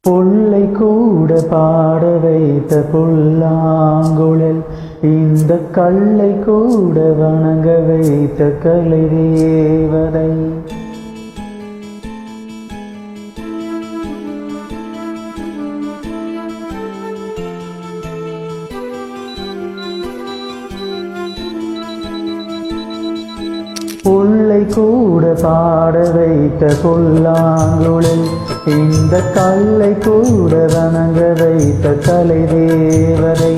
புல்லை கூட பாட வைத்த புல்லாங்குழல், இந்த கல்லை கூட வணங்க வைத்த கலை தேவதை. புல்லை கூட பாட வைத்த புல்லாங்குழல், இந்த கல்லை கூட வணங்க வைத்த கலை தேவதை.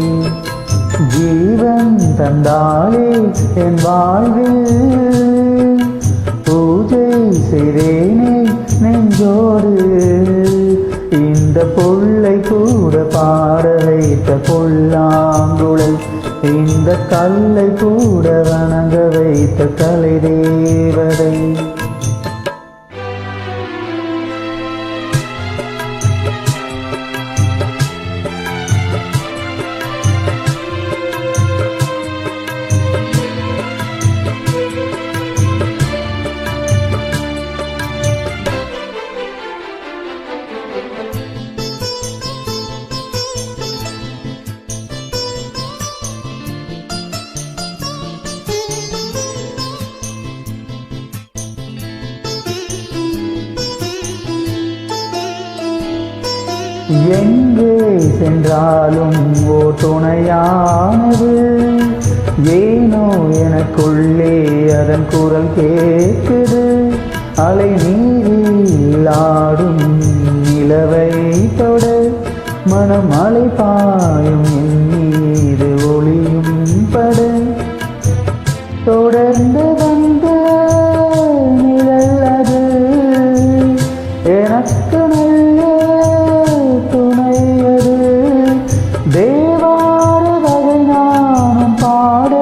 ஜீவன் தந்தாலே என் வாழ்வில், பூஜை செய்தேனே நெஞ்சோடு. இந்த புல்லை கூட பாட வைத்த புல்லாங்குழல், இந்த கல்லை கூட வணங்க வைத்த கலை தேவதை. எங்கே சென்றாலும் ஓர் துணையானது, ஏனோ எனக்குள்ளே அதன் குரல் கேட்குது. அலை நீரில் ஆடும் நிலவை தொட, மனம் அலை பாயும் என் மீது ஒளியும் பட. தொடர்ந்து வந்த நிழல் அது எனக்கு நல்ல துணையது. தேவார வகை நானும் பாட,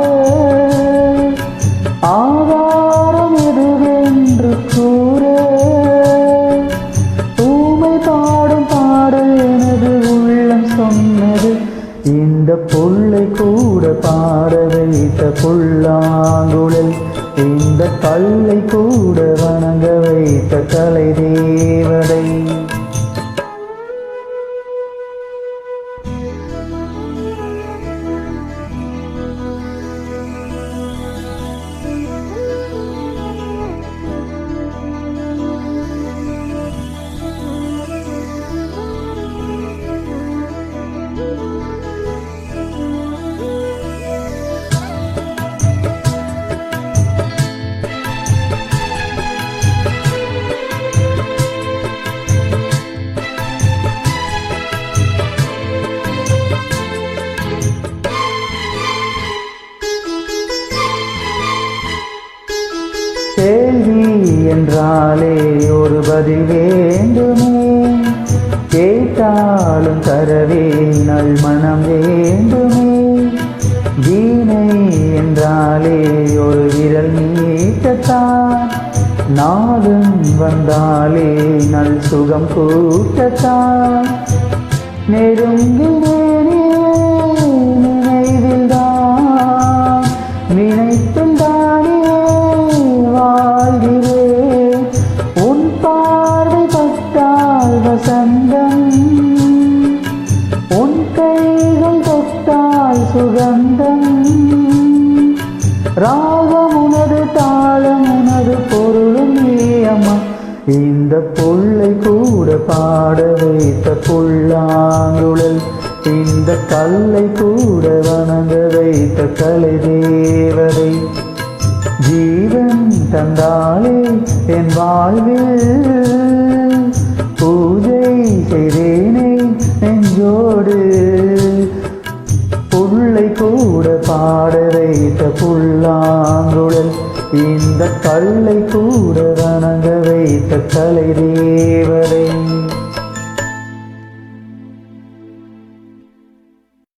ஆதாரம் எதுவென்று கூற. ஊமை பாடும் பாடல் எனது உள்ளம் சொன்னது, இந்த புல்லை கூட பாட வைத்த புல்லாங்குழல், இந்த கல்லை கூட வணங்க வைத்த கலை தேவதை. கேள்வி என்றாலே ஒரு பதில் வேண்டுமே, கேட்டாலும் தரவே நல் மனம் வேண்டுமே. வீணை என்றாலே ஒரு விரல் நீட்டத்தான், நாளும் வந்தாலே நல் சுகம் கூட்டத்தான். நெருங்கினேனே நினைவில்தான், நினைப்பில் தானே வாழ்கிறேன். உன் பார்வை பட்டால் வசந்தம், உன் கைகள் தொட்டால் சுகந்தம். ராகம் உனது, தாளம் உனது, பொருளும் நீயம்மா. இந்த புல்லை கூட பாட வைத்த புல்லாங்குழல், இந்த கல்லை கூட வணங்க வைத்த கலை தேவதை. ஜீவன் தந்தாலே என் வாழ்வில், பூஜை செய்தேனே நெஞ்சோடு. புல்லை கூட பாட வைத்த புல்லாங்குழல், இந்த கல்லை கூட வணங்க வைத்த கலை தேவதை.